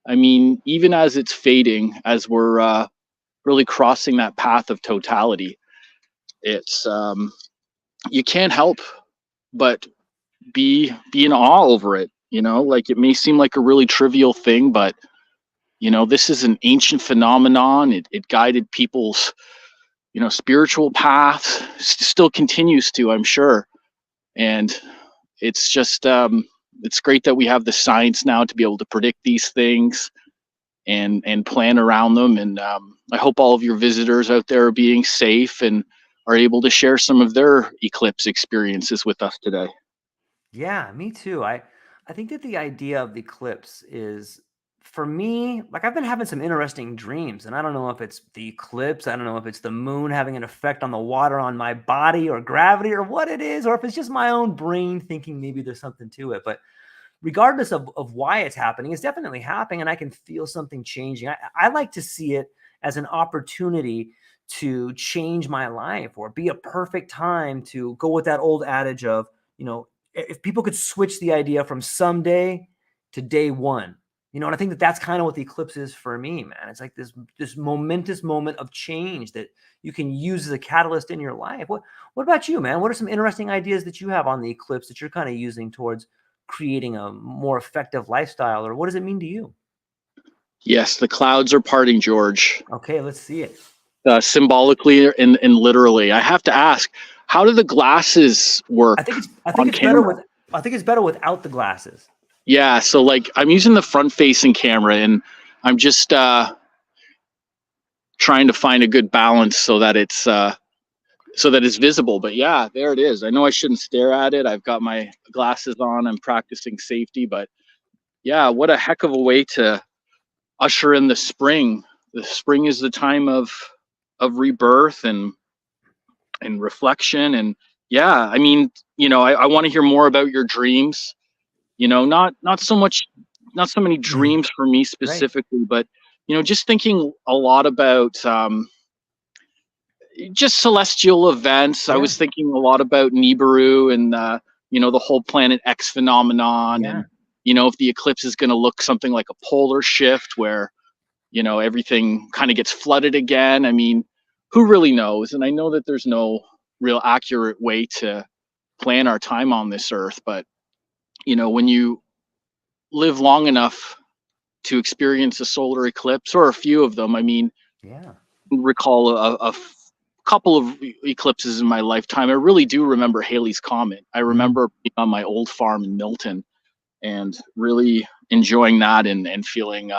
I mean, even as it's fading, as we're really crossing that path of totality, it's you can't help but be in awe over it. You know, like it may seem like a really trivial thing, but you know, this is an ancient phenomenon. It guided people's, you know, spiritual paths. Still continues to, I'm sure. And it's just it's great that we have the science now to be able to predict these things and plan around them. And I hope all of your visitors out there are being safe and are able to share some of their eclipse experiences with us today. Yeah, me too. I think that the idea of the eclipse is, for me, like I've been having some interesting dreams, and I don't know if it's the eclipse, I don't know if it's the moon having an effect on the water on my body or gravity or what it is, or if it's just my own brain thinking maybe there's something to it. But regardless of why it's happening, it's definitely happening, and I can feel something changing. I like to see it as an opportunity to change my life, or be a perfect time to go with that old adage of, if people could switch the idea from someday to day one, and I think that that's kind of what the eclipse is for me, man. It's like this momentous moment of change that you can use as a catalyst in your life. What about you, man? What are some interesting ideas that you have on the eclipse that you're kind of using towards creating a more effective lifestyle, or what does it mean to you? Yes, the clouds are parting, George. Okay, let's see it. Symbolically and literally. I have to ask, how do the glasses I think work it's I think on it's better camera? with I think it's better without the glasses. Yeah, so like I'm using the front facing camera and I'm just trying to find a good balance so that it's visible. But yeah, there it is. I know I shouldn't stare at it. I've got my glasses on. I'm practicing safety, but yeah, what a heck of a way to usher in the spring. The spring is the time of rebirth and reflection. And yeah, I mean, you know, I want to hear more about your dreams. You know, not so much, not so many dreams for me Right. specifically, but you know, just thinking a lot about just celestial events. I Yeah. was thinking a lot about Nibiru and you know, the whole planet X phenomenon, Yeah. and you know, if the eclipse is going to look something like a polar shift where you know everything kind of gets flooded again. I mean, who really knows? And I know that there's no real accurate way to plan our time on this earth, but you know, when you live long enough to experience a solar eclipse or a few of them, I mean, Yeah. recall a couple of eclipses in my lifetime. I really do remember Halley's Comet. I Mm. remember being on my old farm in Milton and really enjoying that and feeling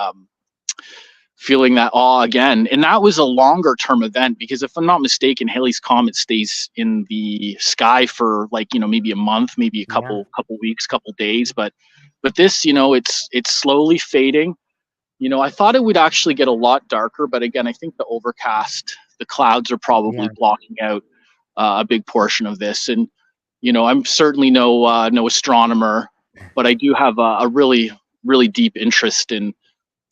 that awe again. And that was a longer term event because if I'm not mistaken, Halley's Comet stays in the sky for like, you know, maybe a month, maybe a Yeah. couple weeks, couple days. But this, you know, it's slowly fading. You know, I thought it would actually get a lot darker, but again, I think the clouds are probably Yeah. blocking out a big portion of this. And you know, I'm certainly no astronomer, but I do have a really deep interest in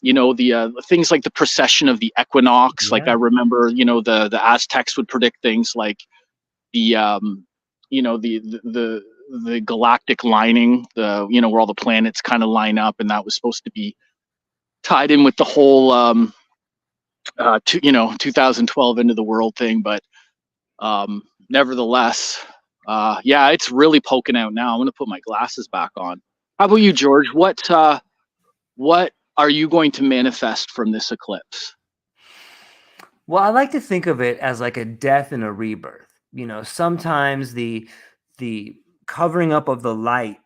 you know the things like the precession of the equinox. Like I Yeah. remember, you know, the Aztecs would predict things like the you know the galactic lining, the you know where all the planets kind of line up, and that was supposed to be tied in with the whole you know 2012 end of the world thing. But nevertheless, yeah, it's really poking out now. I'm gonna put my glasses back on. How about you, George? What are you going to manifest from this eclipse? Well, I like to think of it as like a death and a rebirth. Sometimes the covering up of the light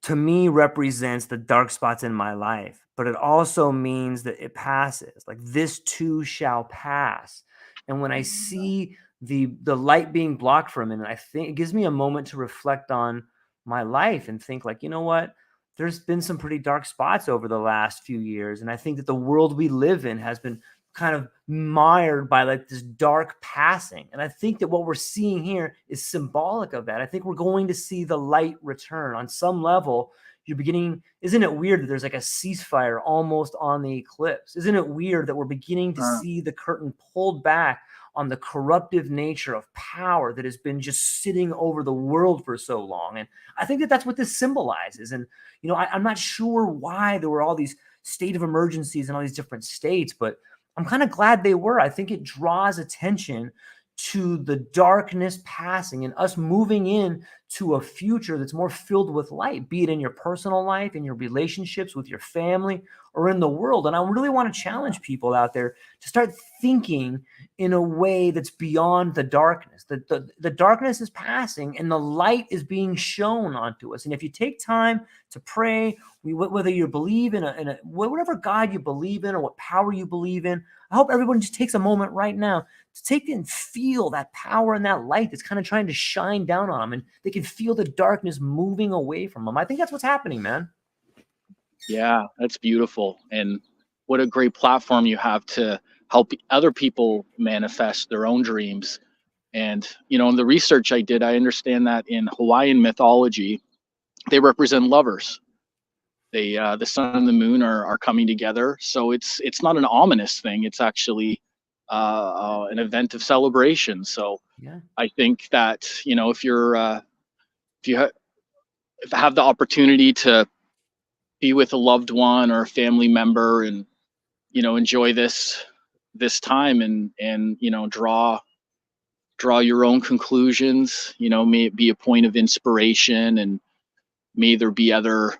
to me represents the dark spots in my life, but it also means that it passes. Like this too shall pass. And when I see the light being blocked for a minute, I think it gives me a moment to reflect on my life and think like, you know what? There's been some pretty dark spots over the last few years. And I think that the world we live in has been kind of mired by like this dark passing. And I think that what we're seeing here is symbolic of that. I think we're going to see the light return on some level. You're beginning, isn't it weird that there's like a ceasefire almost on the eclipse? Isn't it weird that we're beginning to Uh, see the curtain pulled back on the corruptive nature of power that has been just sitting over the world for so long? And I think that that's what this symbolizes. And, I'm not sure why there were all these state of emergencies in all these different states, but I'm kind of glad they were. I think it draws attention to the darkness passing and us moving in to a future that's more filled with light, be it in your personal life, in your relationships with your family, or in the world. And I really want to challenge people out there to start thinking in a way that's beyond the darkness. The darkness is passing and the light is being shown onto us. And if you take time to pray, whether you believe in whatever God you believe in or what power you believe in, I hope everyone just takes a moment right now to take and feel that power and that light that's kind of trying to shine down on them, and they can feel the darkness moving away from them. I think that's what's happening, man. Yeah, that's beautiful. And what a great platform you have to help other people manifest their own dreams. And, in the research I did, I understand that in Hawaiian mythology, they represent lovers. The sun and the moon are coming together. So it's not an ominous thing. It's actually an event of celebration. So Yeah. I think that, if you have the opportunity to be with a loved one or a family member, and enjoy this time, and draw your own conclusions, may it be a point of inspiration, and may there be other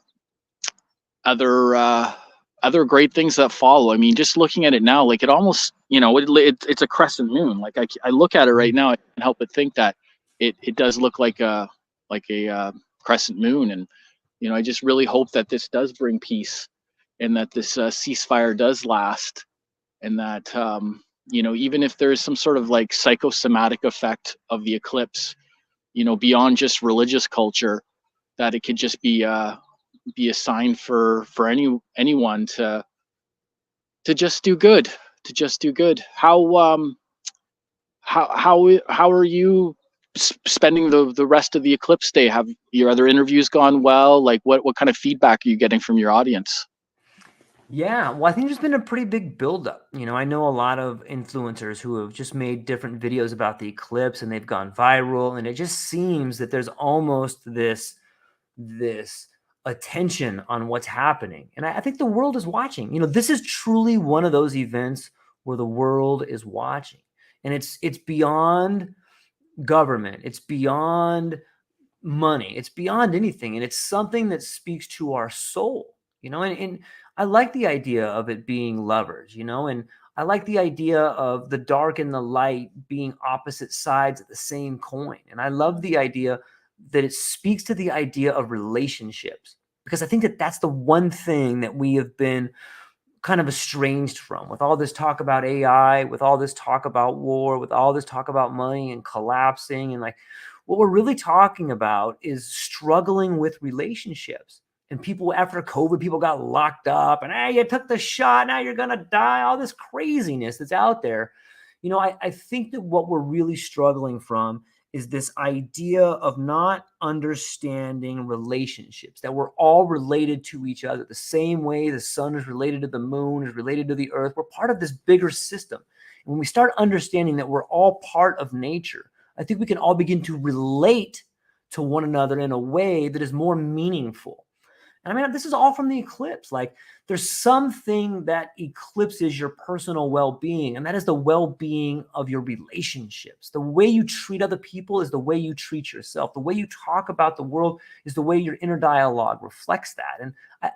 other great things that follow. I mean, just looking at it now, like it almost, it's a crescent moon. Like I look at it right now, I can't help but think that it does look like a crescent moon. And I just really hope that this does bring peace, and that this ceasefire does last, and that even if there's some sort of like psychosomatic effect of the eclipse, beyond just religious culture, that it could just be a sign for anyone to just do good, how are you spending the rest of the eclipse day? Have your other interviews gone well? Like what kind of feedback are you getting from your audience? Yeah, well, I think there's been a pretty big buildup. I know a lot of influencers who have just made different videos about the eclipse and they've gone viral, and it just seems that there's almost this attention on what's happening. And I think the world is watching. This is truly one of those events where the world is watching. And it's beyond government, it's beyond money, it's beyond anything. And it's something that speaks to our soul, and I like the idea of it being lovers, and I like the idea of the dark and the light being opposite sides of the same coin. And I love the idea that it speaks to the idea of relationships, because I think that that's the one thing that we have been kind of estranged from, with all this talk about AI, with all this talk about war, with all this talk about money and collapsing. And like, what we're really talking about is struggling with relationships. And people, after COVID, people got locked up and, hey, you took the shot, now you're going to die. All this craziness that's out there. I think that what we're really struggling from is this idea of not understanding relationships, that we're all related to each other the same way the sun is related to the moon, is related to the earth. We're part of this bigger system. And when we start understanding that we're all part of nature, I think we can all begin to relate to one another in a way that is more meaningful. And I mean, this is all from the eclipse. Like, there's something that eclipses your personal well-being, and that is the well-being of your relationships. The way you treat other people is the way you treat yourself. The way you talk about the world is the way your inner dialogue reflects that.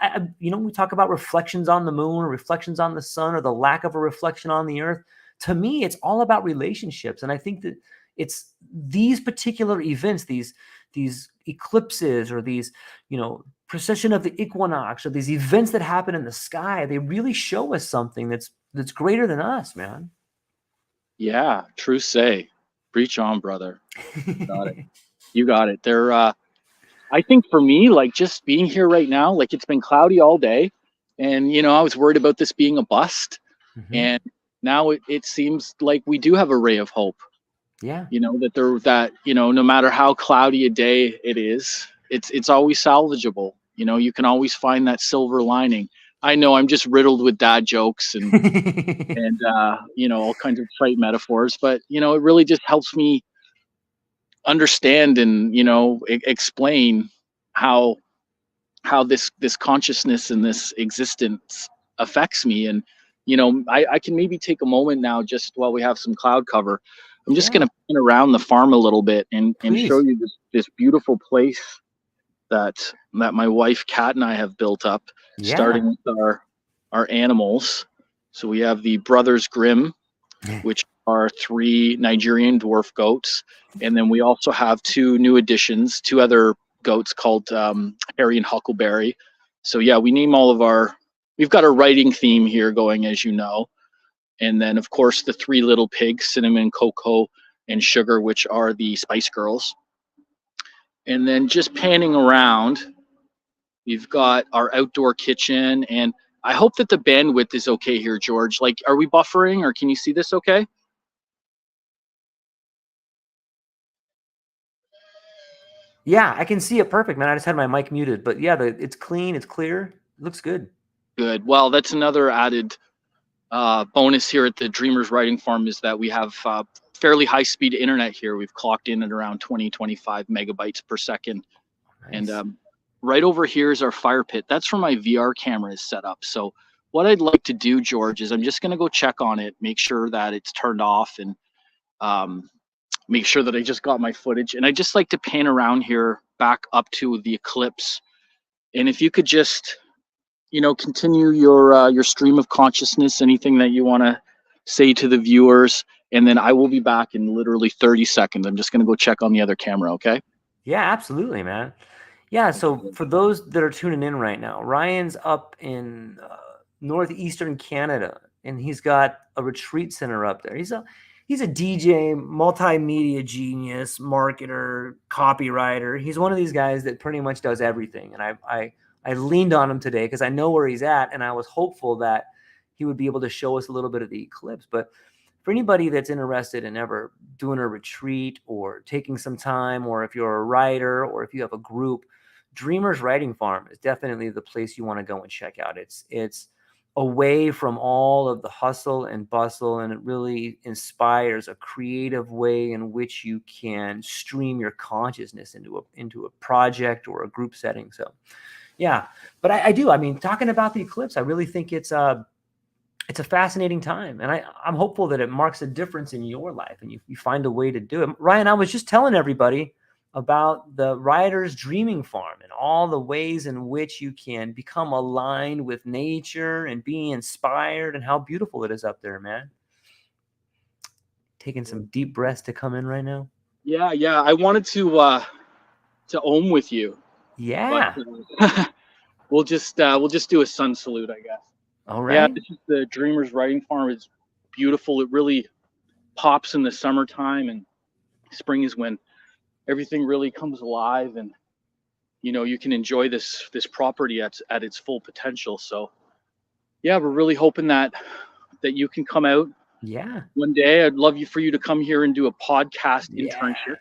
And we talk about reflections on the moon or reflections on the sun or the lack of a reflection on the earth. To me, it's all about relationships. And I think that it's these particular events, these eclipses, or these, precession of the equinox, or these events that happen in the sky, they really show us something that's greater than us, man. Yeah, true say. Preach on, brother. Got it. You got it. I think for me, like just being here right now, like it's been cloudy all day, and I was worried about this being a bust, and now it seems like we do have a ray of hope. Yeah. No matter how cloudy a day it is, it's always salvageable. You can always find that silver lining. I know I'm just riddled with dad jokes and all kinds of trite metaphors, but it really just helps me understand and explain how this consciousness and this existence affects me. And I can maybe take a moment now, just while we have some cloud cover. I'm just Yeah, going to pan around the farm a little bit and show please. you this beautiful place that my wife Kat and I have built up, Yeah. starting with our animals. So we have the Brothers Grimm, which are 3 Nigerian dwarf goats. And then we also have 2 new additions, 2 other goats called Harry and Huckleberry. So yeah, we name all of we've got a writing theme here going, as you know. And then, of course, the 3 little pigs, Cinnamon, Cocoa, and Sugar, which are the Spice Girls. And then just panning around, we've got our outdoor kitchen. And I hope that the bandwidth is okay here, George. Like, are we buffering, or can you see this okay? Yeah, I can see it perfect, man. I just had my mic muted, but yeah, it's clean, it's clear, it looks good. Good. Well, that's another added bonus here at the Dreamers Writing Farm, is that we have fairly high speed internet here. We've clocked in at around 20-25 megabytes per second. Nice. And right over here is our fire pit. That's where my VR camera is set up. So what I'd like to do, George, is I'm just going to go check on it, make sure that it's turned off, and make sure that I just got my footage. And I just like to pan around here back up to the Eclipse. And if you could just, continue your stream of consciousness, anything that you want to say to the viewers, and then I will be back in literally 30 seconds. I'm just going to go check on the other camera, okay? Yeah, absolutely, man. Yeah, so for those that are tuning in right now, Ryan's up in northeastern Canada, and he's got a retreat center up there. He's a DJ, multimedia genius, marketer, copywriter. He's one of these guys that pretty much does everything. And I leaned on him today because I know where he's at, and I was hopeful that he would be able to show us a little bit of the eclipse. But for anybody that's interested in ever doing a retreat or taking some time, or if you're a writer or if you have a group, Dreamers Writing Farm is definitely the place you want to go and check out. It's away from all of the hustle and bustle, and it really inspires a creative way in which you can stream your consciousness into a project or a group setting. So yeah, but I do. I mean, talking about the eclipse, I really think it's a fascinating time, and I'm hopeful that it marks a difference in your life, and you find a way to do it. Ryan, I was just telling everybody about the Writer's Dreaming Farm and all the ways in which you can become aligned with nature and be inspired, and how beautiful it is up there, man. Taking some deep breaths to come in right now. Yeah. I wanted to ohm with you, but Yeah. we'll just do a sun salute, I guess. All Yeah, right. this is the Dreamers Writing Farm. It's beautiful. It really pops in the summertime, and spring is when everything really comes alive, and you can enjoy this property at its full potential. So yeah, we're really hoping that you can come out Yeah. one day. I'd love for you to come here and do a podcast Yeah. internship.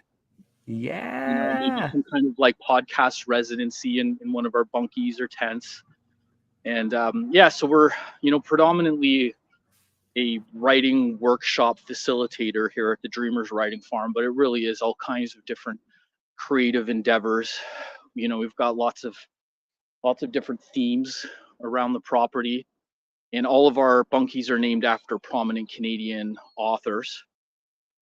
Maybe Yeah. some kind of like podcast residency in one of our bunkies or tents. And yeah, so we're predominantly a writing workshop facilitator here at the Dreamers Writing Farm, but it really is all kinds of different creative endeavors. We've got lots of different themes around the property, and all of our bunkies are named after prominent Canadian authors.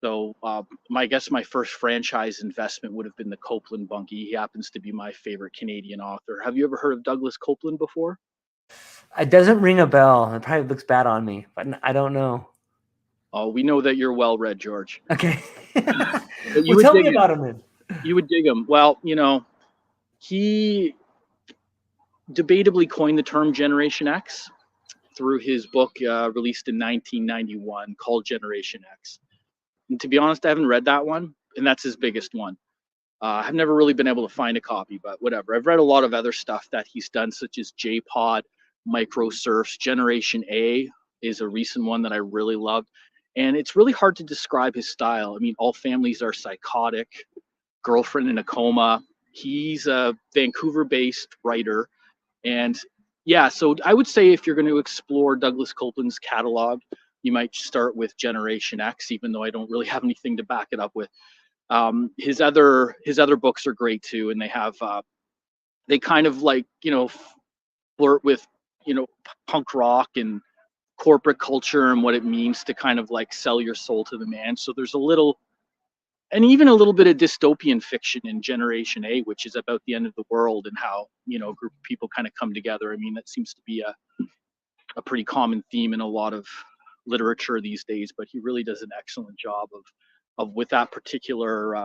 So I guess my first franchise investment would have been the Copeland bunkie. He happens to be my favorite Canadian author. Have you ever heard of Douglas Copeland before? It doesn't ring a bell. It probably looks bad on me, but I don't know. Oh, we know that you're well read, George. Okay. But you Well, would tell me dig him. about him then. You would dig him. Well, he debatably coined the term Generation X through his book released in 1991 called Generation X. And to be honest, I haven't read that one, and that's his biggest one. I've never really been able to find a copy, but whatever. I've read a lot of other stuff that he's done, such as J-Pod, Microsurfs. Generation A is a recent one that I really loved. And it's really hard to describe his style. I mean, All Families Are Psychotic, Girlfriend in a Coma. He's a Vancouver-based writer. And yeah, so I would say if you're going to explore Douglas Copeland's catalog, you might start with Generation X, even though I don't really have anything to back it up with. His other books are great too, and they have they kind of like flirt with punk rock and corporate culture and what it means to kind of like sell your soul to the man. So there's even a little bit of dystopian fiction in Generation A, which is about the end of the world and how, a group of people kind of come together. I mean, that seems to be a pretty common theme in a lot of literature these days, but he really does an excellent job of with that particular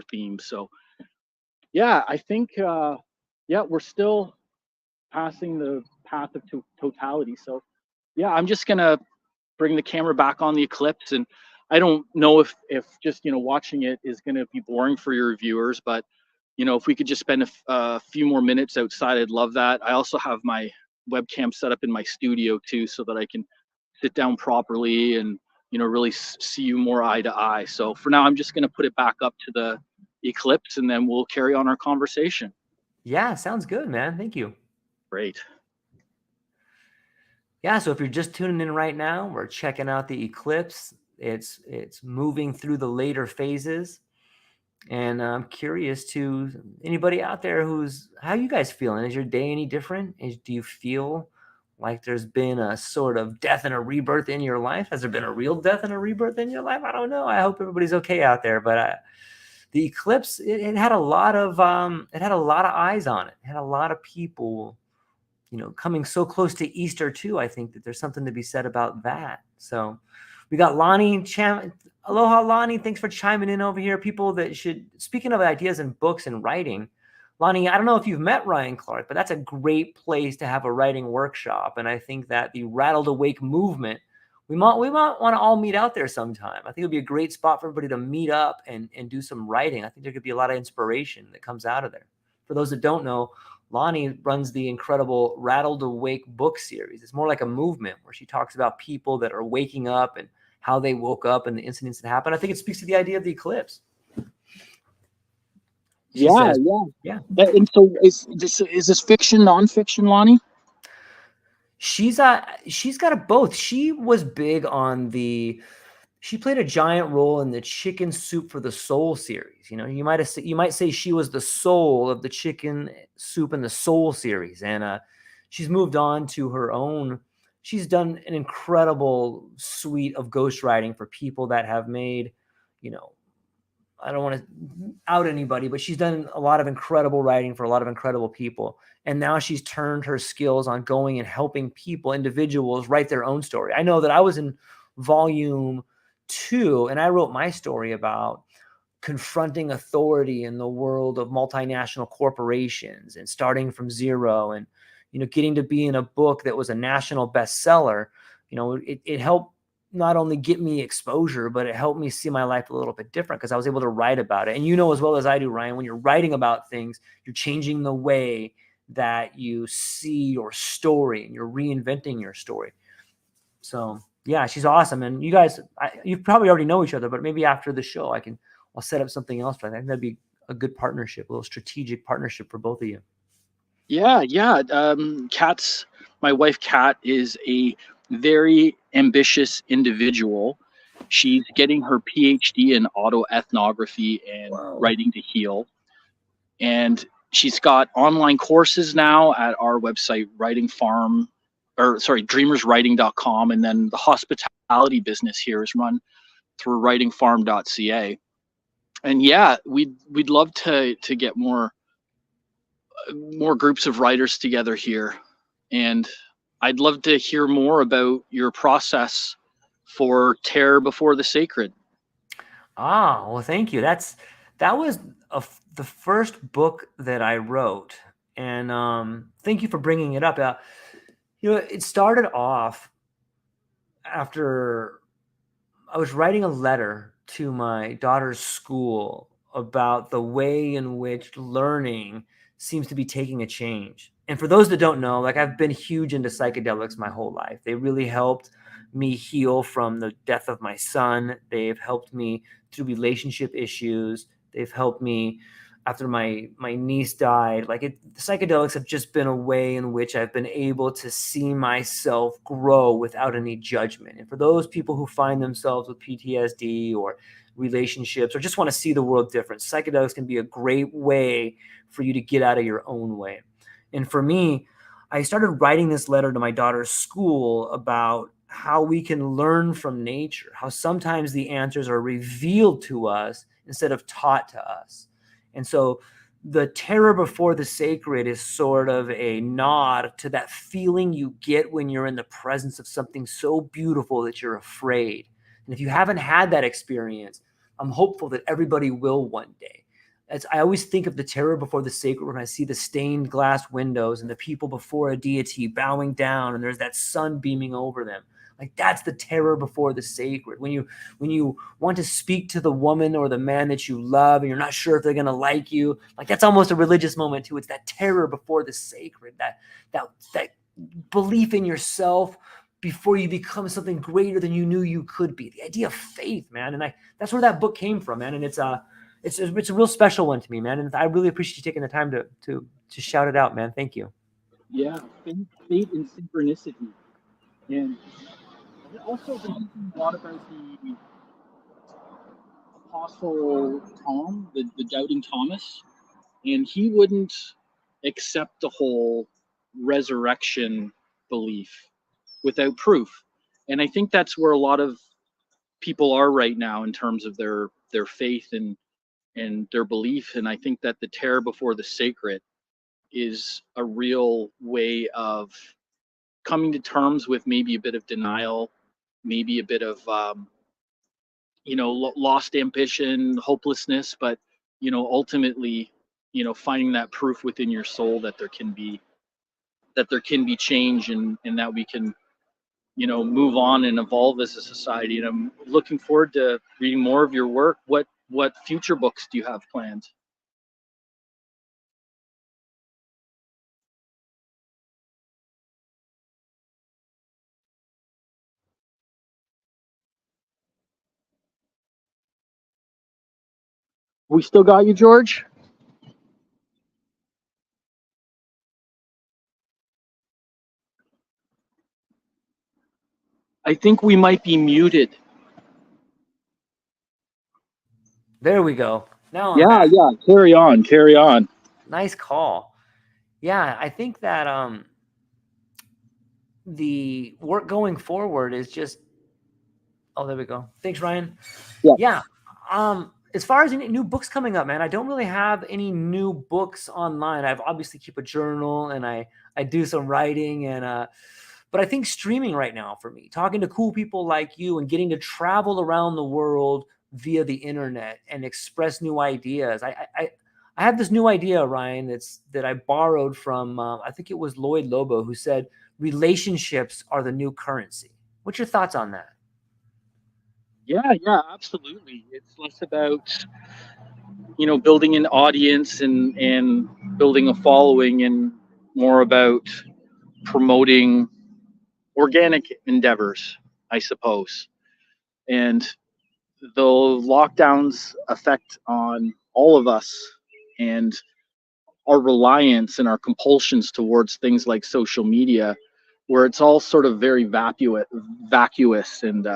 theme. So yeah, I think we're still passing the path of totality. So yeah, I'm just gonna bring the camera back on the Eclipse, and I don't know if just watching it is gonna be boring for your viewers, but if we could just spend a few more minutes outside, I'd love that. I also have my webcam set up in my studio too, so that I can sit down properly and really see you more eye to eye. So for now, I'm just gonna put it back up to the Eclipse, and then we'll carry on our conversation. Yeah, sounds good, man. Thank you. Great. Yeah, so if you're just tuning in right now, we're checking out the Eclipse. It's moving through the later phases. And I'm curious to anybody out there how you guys feeling? Is your day any different? Do you feel like there's been a sort of death and a rebirth in your life? Has there been a real death and a rebirth in your life? I don't know. I hope everybody's okay out there. But the Eclipse, it had a lot of eyes on it. It had a lot of people, coming so close to Easter too. I think that there's something to be said about that. So we got Lonnie. Aloha, Lonnie. Thanks for chiming in over here. People that speaking of ideas and books and writing, Lonnie, I don't know if you've met Ryan Clark, but that's a great place to have a writing workshop. And I think that the Rattled Awake movement, we might want to all meet out there sometime. I think it'd be a great spot for everybody to meet up and do some writing. I think there could be a lot of inspiration that comes out of there. For those that don't know, Lonnie runs the incredible Rattled Awake book series. It's more like a movement where she talks about people that are waking up and how they woke up and the incidents that happened. I think it speaks to the idea of the eclipse. She says, yeah. And so is this fiction, nonfiction, Lonnie? She's got a both. She was big on she played a giant role in the Chicken Soup for the Soul series. You might say she was the soul of the Chicken Soup and the Soul series. And she's moved on to her own. She's done an incredible suite of ghostwriting for people that have made, I don't want to out anybody, but she's done a lot of incredible writing for a lot of incredible people. And now she's turned her skills on going and helping people, individuals, write their own story. I know that I was in volume 2, and I wrote my story about confronting authority in the world of multinational corporations and starting from zero and, getting to be in a book that was a national bestseller. It helped not only get me exposure, but it helped me see my life a little bit different because I was able to write about it. And as well as I do, Ryan, when you're writing about things, you're changing the way that you see your story and you're reinventing your story. So yeah, she's awesome. And you guys, you probably already know each other, but maybe after the show, I'll set up something else. I think that'd be a good partnership, a little strategic partnership for both of you. Yeah. My wife, Kat, is a very ambitious individual. She's getting her PhD in autoethnography and writing to heal. And she's got online courses now at our website, dreamerswriting.com. And then the hospitality business here is run through writingfarm.ca. And yeah, we'd love to get more groups of writers together here. And I'd love to hear more about your process for Terror Before the Sacred. Well, thank you. That was the first book that I wrote. And thank you for bringing it up. It started off after I was writing a letter to my daughter's school about the way in which learning seems to be taking a change. And for those that don't know, I've been huge into psychedelics my whole life. They really helped me heal from the death of my son. They've helped me through relationship issues. They've helped me after my niece died. Psychedelics have just been a way in which I've been able to see myself grow without any judgment. And for those people who find themselves with PTSD or relationships or just want to see the world different, psychedelics can be a great way for you to get out of your own way. And for me, I started writing this letter to my daughter's school about how we can learn from nature, how sometimes the answers are revealed to us instead of taught to us. And so the terror before the sacred is sort of a nod to that feeling you get when you're in the presence of something so beautiful that you're afraid. And if you haven't had that experience, I'm hopeful that everybody will one day. I always think of the terror before the sacred when I see the stained glass windows and the people before a deity bowing down and there's that sun beaming over them. Like that's the terror before the sacred. When you want to speak to the woman or the man that you love and you're not sure if they're going to like you, like that's almost a religious moment too. It's that terror before the sacred, that belief in yourself before you become something greater than you knew you could be. The idea of faith, man. And that's where that book came from, man. And it's a real special one to me, man. And I really appreciate you taking the time to shout it out, man. Thank you. Yeah, fate and synchronicity. And I've also been thinking a lot about the Apostle Tom, the doubting Thomas, and he wouldn't accept the whole resurrection belief without proof. And I think that's where a lot of people are right now in terms of their faith and their belief. And I think that the terror before the sacred is a real way of coming to terms with maybe a bit of denial, maybe a bit of lost ambition, hopelessness, but ultimately, finding that proof within your soul that there can be change, and that we can move on and evolve as a society. And I'm looking forward to reading more of your work. What future books do you have planned? We still got you, George? I think we might be muted. There we go. Now I'm Yeah, back. yeah. Carry on, carry on. Nice call. Yeah, I think that the work going forward is just. Oh, there we go. Thanks, Ryan. Yeah. Yeah. As far as any new books coming up, man, I don't really have any new books online. I've obviously keep a journal and I do some writing and but I think streaming right now for me, talking to cool people like you and getting to travel around the world via the internet and express new ideas. I have this new idea, Ryan, that I borrowed from I think it was Lloyd Lobo who said relationships are the new currency. What's your thoughts on that? Yeah, absolutely. It's less about building an audience and building a following, and more about promoting organic endeavors, I suppose. And the lockdowns effect on all of us, and our reliance and our compulsions towards things like social media, where it's all sort of very vacuous, and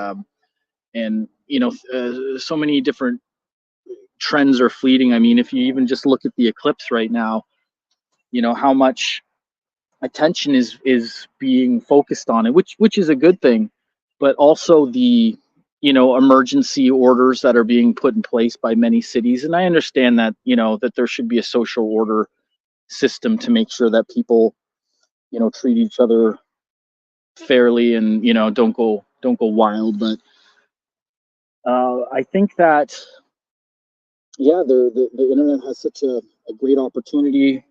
so many different trends are fleeting. I mean, if you even just look at the eclipse right now, how much attention is being focused on it, which is a good thing, but also the emergency orders that are being put in place by many cities. And I understand that that there should be a social order system to make sure that people treat each other fairly and don't go wild. But I think that yeah, the internet has such a great opportunity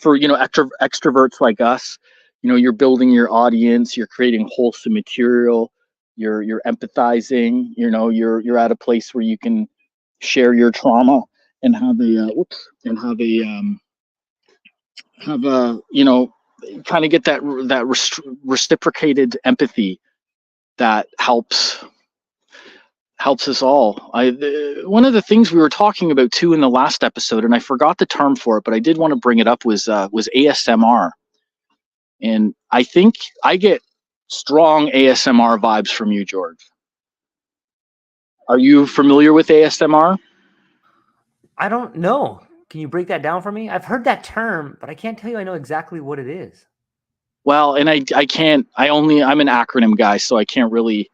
for extroverts like us. You're building your audience, you're creating wholesome material, you're empathizing. You're at a place where you can share your trauma and have a kind of get that reciprocated empathy that helps us all. One of the things we were talking about too in the last episode, and I forgot the term for it, but I did want to bring it up, was ASMR. And I think I get strong ASMR vibes from you, George. Are you familiar with ASMR? I don't know. Can you break that down for me? I've heard that term, but I can't tell you I know exactly what it is. well, and I can't, I'm an acronym guy, so I can't really,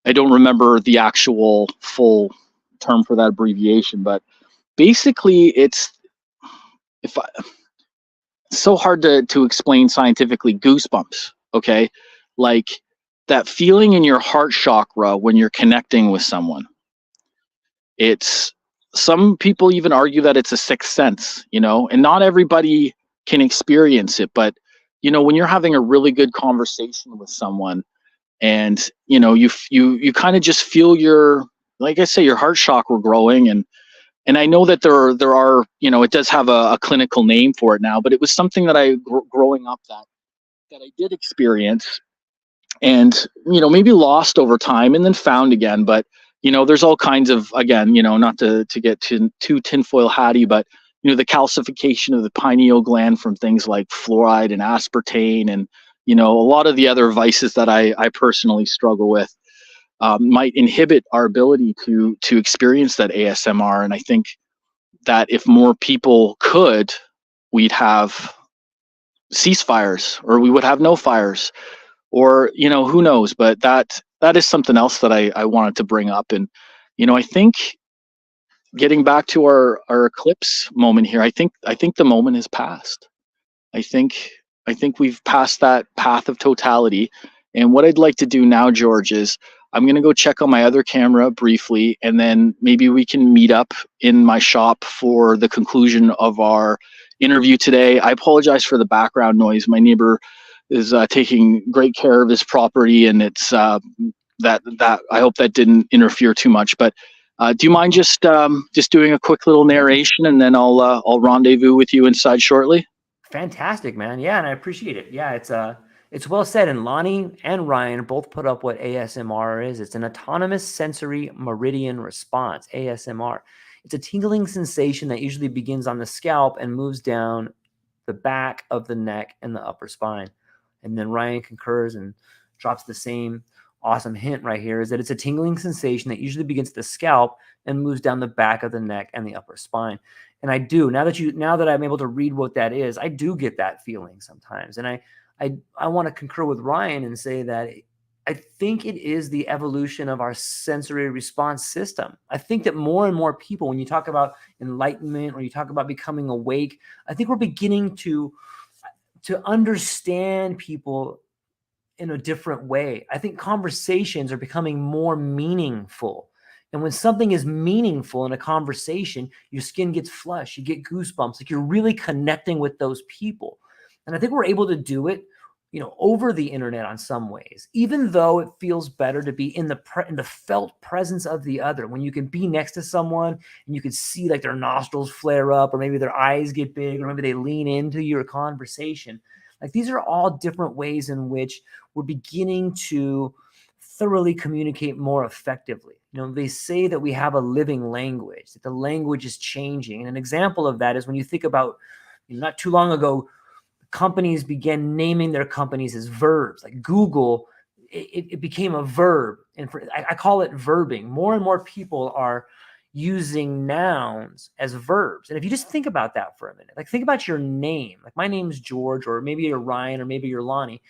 I don't remember the actual full term for that abbreviation, but basically if I, it's so hard to explain scientifically. Goosebumps, okay? Like that feeling in your heart chakra when you're connecting with someone. It's, some people even argue that it's a sixth sense, and not everybody can experience it, but when you're having a really good conversation with someone, and you kind of just feel your, like I say, your heart chakra growing. And I know that there are, it does have a clinical name for it now, but it was something that growing up, that I did experience, and maybe lost over time and then found again. But there's all kinds of, again, not to get too tinfoil hatty, but the calcification of the pineal gland from things like fluoride and aspartame, and a lot of the other vices that I personally struggle with, might inhibit our ability to experience that ASMR. And I think that if more people could, we'd have ceasefires, or we would have no fires, or who knows. But that is something else that I wanted to bring up. And I think, getting back to our eclipse moment here, I think the moment has passed. I think we've passed that path of totality. And what I'd like to do now, George, is I'm going to go check on my other camera briefly, and then maybe we can meet up in my shop for the conclusion of our interview today. I apologize for the background noise. My neighbor is taking great care of his property, and it's that I hope that didn't interfere too much. But do you mind just doing a quick little narration, and then I'll rendezvous with you inside shortly? Fantastic, man. Yeah, and I appreciate it. Yeah, it's well said. And Lonnie and Ryan both put up what ASMR is. It's an autonomous sensory meridian response, ASMR. It's a tingling sensation that usually begins on the scalp and moves down the back of the neck and the upper spine. And then Ryan concurs and drops the same awesome hint right here, is that it's a tingling sensation that usually begins at the scalp and moves down the back of the neck and the upper spine. And I do, now that I'm able to read what that is, I do get that feeling sometimes. And I want to concur with Ryan and say that I think it is the evolution of our sensory response system. I think that more and more people, when you talk about enlightenment or you talk about becoming awake, I think we're beginning to understand people in a different way. I think conversations are becoming more meaningful. And when something is meaningful in a conversation, your skin gets flushed, you get goosebumps, like you're really connecting with those people. And I think we're able to do it, over the internet on some ways, even though it feels better to be in the felt presence of the other. When you can be next to someone and you can see like their nostrils flare up, or maybe their eyes get big, or maybe they lean into your conversation. Like, these are all different ways in which we're beginning to thoroughly communicate more effectively. They say that we have a living language, that the language is changing. And an example of that is when you think about, not too long ago, companies began naming their companies as verbs. Like Google, it became a verb. And I call it verbing. More and more people are using nouns as verbs. And if you just think about that for a minute, like think about your name. Like, my name's George, or maybe you're Ryan, or maybe you're Lonnie.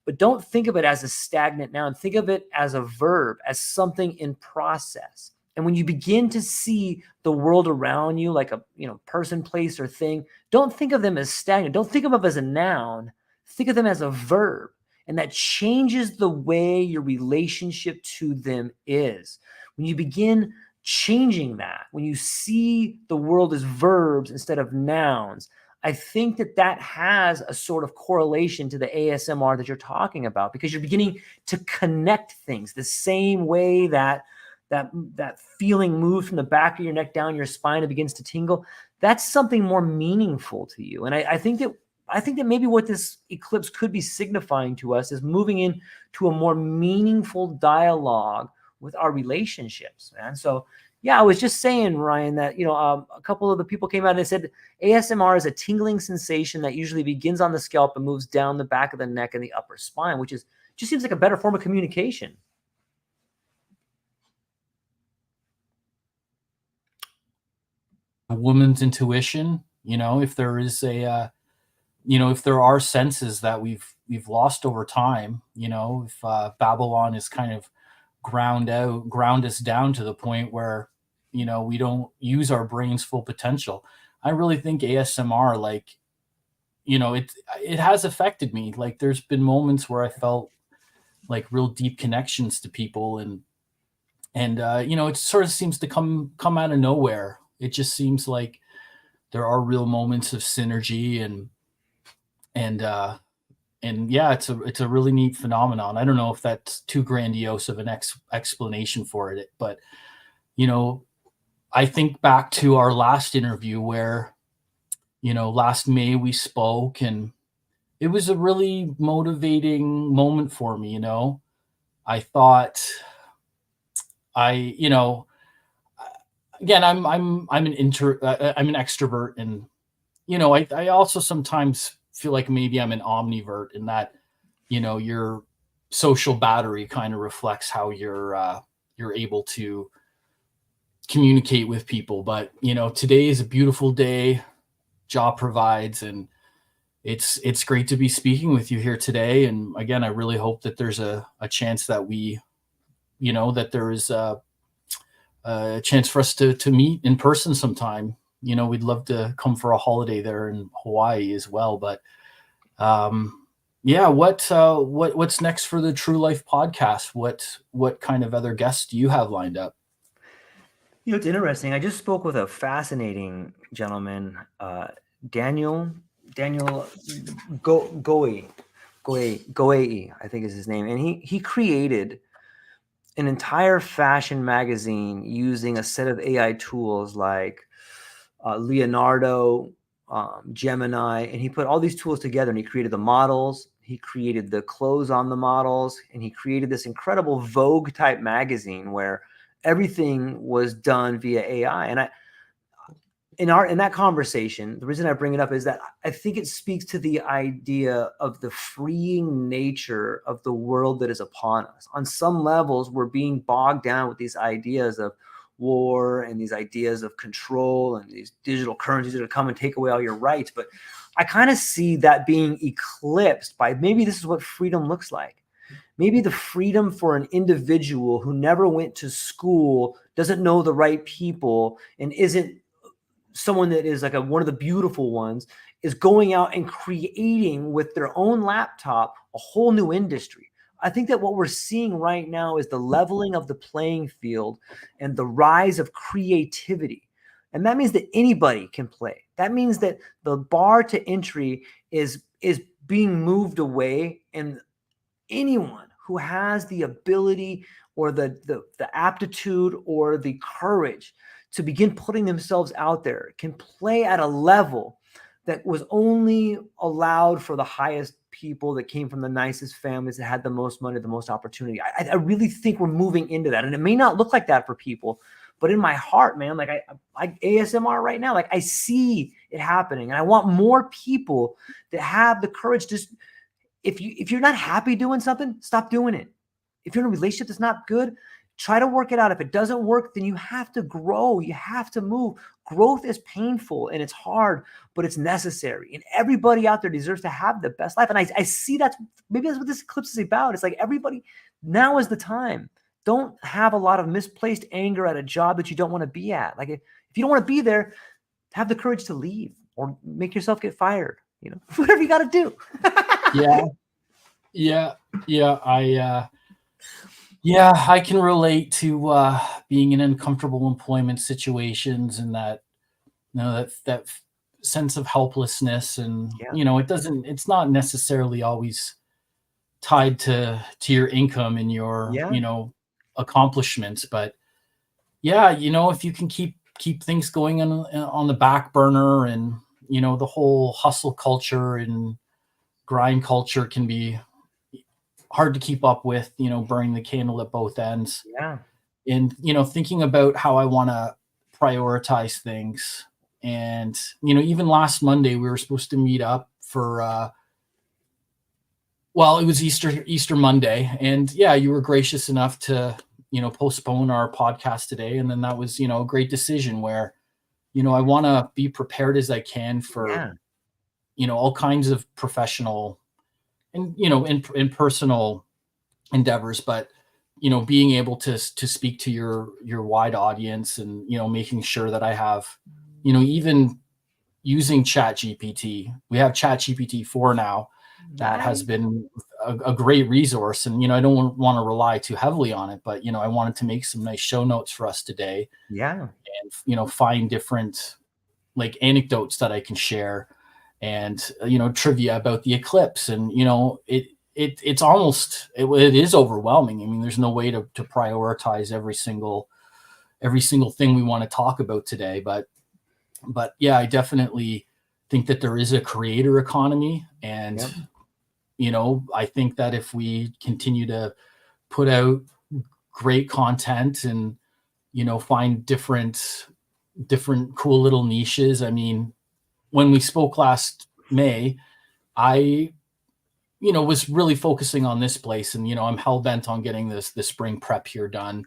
But don't think of it as a stagnant noun. Think of it as a verb, as something in process. And when you begin to see the world around you like a person, place, or thing, don't think of them as stagnant. Don't think of them as a noun. Think of them as a verb. And that changes the way your relationship to them is. When you begin changing that, when you see the world as verbs instead of nouns, I think that has a sort of correlation to the ASMR that you're talking about, because you're beginning to connect things the same way that feeling moves from the back of your neck down your spine and begins to tingle. That's something more meaningful to you. And I think that maybe what this eclipse could be signifying to us is moving into a more meaningful dialogue with our relationships, man. So yeah, I was just saying, Ryan, that a couple of the people came out and said ASMR is a tingling sensation that usually begins on the scalp and moves down the back of the neck and the upper spine, which just seems like a better form of communication. A woman's intuition, if there is if there are senses that we've we've lost over time. If Babylon is kind of ground us down to the point where we don't use our brain's full potential. I really think ASMR, like, it has affected me. Like, there's been moments where I felt like real deep connections to people, and it sort of seems to come out of nowhere. It just seems like there are real moments of synergy, and yeah, it's a really neat phenomenon. I don't know if that's too grandiose of an explanation for it, but I think back to our last interview where last May we spoke, and it was a really motivating moment for me. I thought again, I'm an extrovert, and I also sometimes feel like maybe I'm an omnivert, in that your social battery kind of reflects how you're able to communicate with people. But today is a beautiful day. Job provides, and it's great to be speaking with you here today. And again, I really hope that there's a chance that that there is a chance for us to meet in person sometime. We'd love to come for a holiday there in Hawaii as well. But yeah, what's next for the True Life podcast? What kind of other guests do you have lined up? It's interesting. I just spoke with a fascinating gentleman, Daniel Goei, I think is his name, and he created an entire fashion magazine using a set of AI tools like Leonardo, Gemini, and he put all these tools together, and he created the models, he created the clothes on the models, and he created this incredible Vogue type magazine where everything was done via AI. And in that conversation, the reason I bring it up is that I think it speaks to the idea of the freeing nature of the world that is upon us. On some levels, we're being bogged down with these ideas of war and these ideas of control and these digital currencies that come and take away all your rights. But I kind of see that being eclipsed by, maybe this is what freedom looks like. Maybe the freedom for an individual who never went to school, doesn't know the right people, and isn't someone that is like one of the beautiful ones, is going out and creating with their own laptop a whole new industry. I think that what we're seeing right now is the leveling of the playing field and the rise of creativity. And that means that anybody can play. That means that the bar to entry is being moved away, and anyone who has the ability or the aptitude or the courage to begin putting themselves out there can play at a level that was only allowed for the highest people that came from the nicest families that had the most money, the most opportunity. I really think we're moving into that. And it may not look like that for people, but in my heart, man, like I ASMR right now, like I see it happening. And I want more people that have the courage to, if you're not happy doing something, stop doing it. If you're in a relationship that's not good, try to work it out. If it doesn't work, then you have to grow. You have to move. Growth is painful and it's hard, but it's necessary. And everybody out there deserves to have the best life. And I see maybe that's what this eclipse is about. It's like, everybody, now is the time. Don't have a lot of misplaced anger at a job that you don't want to be at. Like, if you don't want to be there, have the courage to leave or make yourself get fired. Whatever you got to do. I can relate to being in uncomfortable employment situations, and that that sense of helplessness, and it's not necessarily always tied to your income and your accomplishments, but if you can keep things going on the back burner, and the whole hustle culture and grind culture can be hard to keep up with, burning the candle at both ends. Yeah. And, thinking about how I want to prioritize things. And, even last Monday, we were supposed to meet up for, it was Easter Monday. And you were gracious enough to, postpone our podcast today. And then that was, a great decision where, I want to be prepared as I can for, all kinds of professional in personal endeavors, but being able to speak to your wide audience, and making sure that I have even using Chat GPT. We have Chat GPT 4 now that has been a great resource, and I don't want to rely too heavily on it, but I wanted to make some nice show notes for us today, and find different like anecdotes that I can share, and trivia about the eclipse, and it's almost it is overwhelming. I mean, there's no way to prioritize every single thing we want to talk about today, but yeah, I definitely think that there is a creator economy, and I think that if we continue to put out great content and find different cool little niches. I mean, when we spoke last May, I was really focusing on this place, and I'm hell bent on getting the spring prep here done.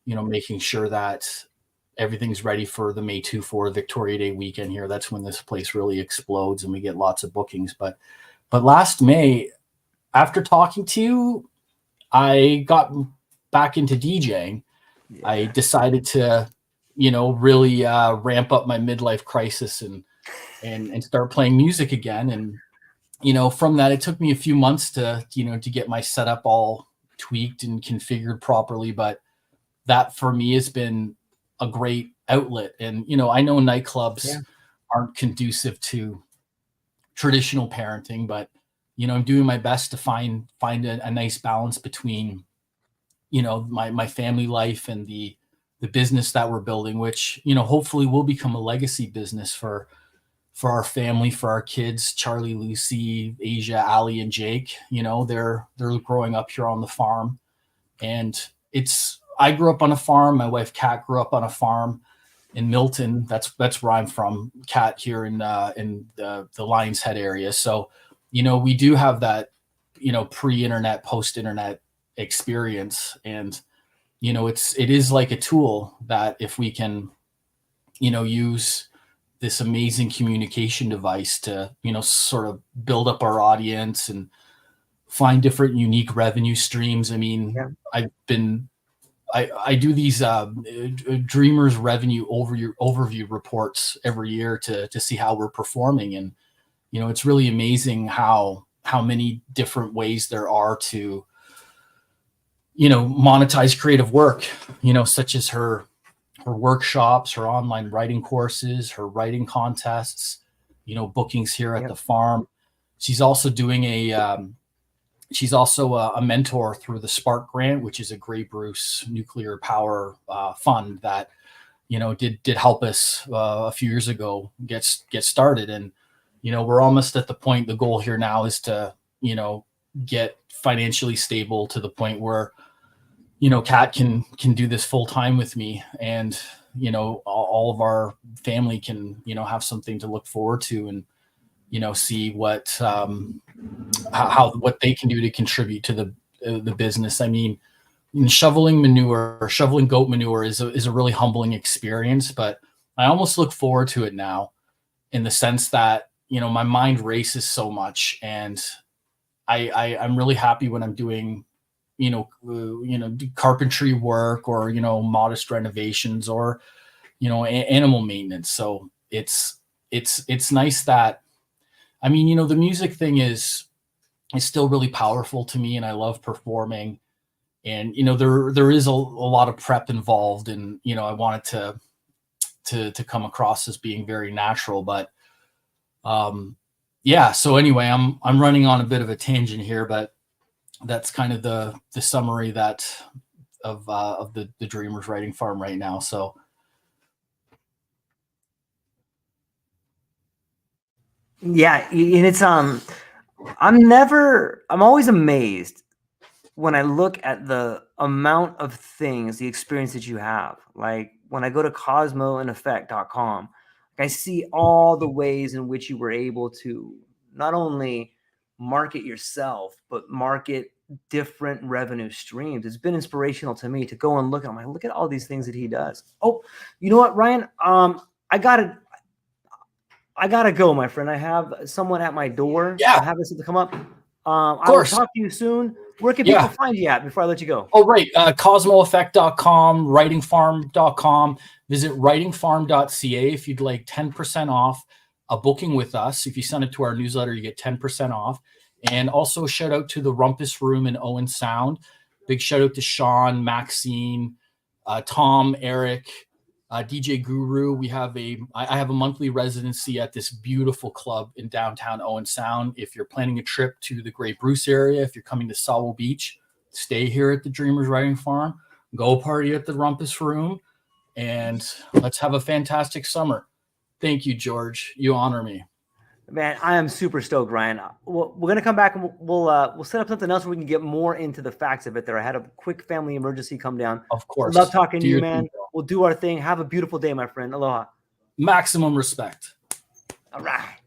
Making sure that everything's ready for the May 2-4 Victoria Day weekend here. That's when this place really explodes and we get lots of bookings. But last May, after talking to you, I got back into DJing. I decided to, really ramp up my midlife crisis and start playing music again. And, from that, it took me a few months to get my setup all tweaked and configured properly. But that for me has been a great outlet. And, I know nightclubs aren't conducive to traditional parenting, but, I'm doing my best to find a nice balance between, my family life and the business that we're building, which, hopefully will become a legacy business for our family, for our kids, Charlie, Lucy, Asia, Ali, and Jake. They're growing up here on the farm, and I grew up on a farm. My wife Kat grew up on a farm in Milton. That's where I'm from. Kat here in the Lions Head area. So, we do have that, pre-internet, post-internet experience, and it is like a tool that if we can, use this amazing communication device to, sort of build up our audience and find different unique revenue streams. I mean, I do these Dreamers revenue overview reports every year to see how we're performing, and it's really amazing how many different ways there are to monetize creative work, such as her workshops, her online writing courses, her writing contests, bookings here at the farm. She's also doing she's also a mentor through the Spark Grant, which is a Grey Bruce nuclear power fund that, did help us a few years ago get started. And, we're almost at the point, the goal here now is to, get financially stable to the point where, Kat can do this full time with me, and, all of our family can, have something to look forward to, and, see what, what they can do to contribute to the business. I mean, shoveling goat manure is a really humbling experience, but I almost look forward to it now, in the sense that, my mind races so much, and I'm really happy when I'm doing, carpentry work, or, modest renovations, or, animal maintenance. So it's nice that, I mean, the music thing is still really powerful to me, and I love performing, and, there is a lot of prep involved, and, I want it to come across as being very natural, but, yeah. So anyway, I'm running on a bit of a tangent here, but that's kind of the summary of the Dreamers Writing Farm right now. So yeah, and it's I'm always amazed when I look at the amount of things, the experience that you have. Like when I go to cosmoandeffect.com, I see all the ways in which you were able to not only market yourself, but market different revenue streams. It's been inspirational to me to go and look at all these things that he does. Oh, you know what, Ryan? I gotta go, my friend. I have someone at my door. Yeah. I have this to come up. I will talk to you soon. Where can people find you at before I let you go? Oh, right. CosmoEffect.com, writingfarm.com. Visit writingfarm.ca if you'd like 10% off a booking with us. If you send it to our newsletter, you get 10% off. And also shout out to the Rumpus Room in Owen Sound. Big shout out to Sean, Maxine, Tom, Eric, DJ Guru. I have a monthly residency at this beautiful club in downtown Owen Sound. If you're planning a trip to the Great Bruce area, if you're coming to Sawo Beach, stay here at the Dreamers Writing Farm, go party at the Rumpus Room, and let's have a fantastic summer. Thank you, George. You honor me. Man, I am super stoked, Ryan. We're going to come back and we'll set up something else where we can get more into the facts of it there. I had a quick family emergency come down. Of course. Love talking to you, man. We'll do our thing. Have a beautiful day, my friend. Aloha. Maximum respect. All right.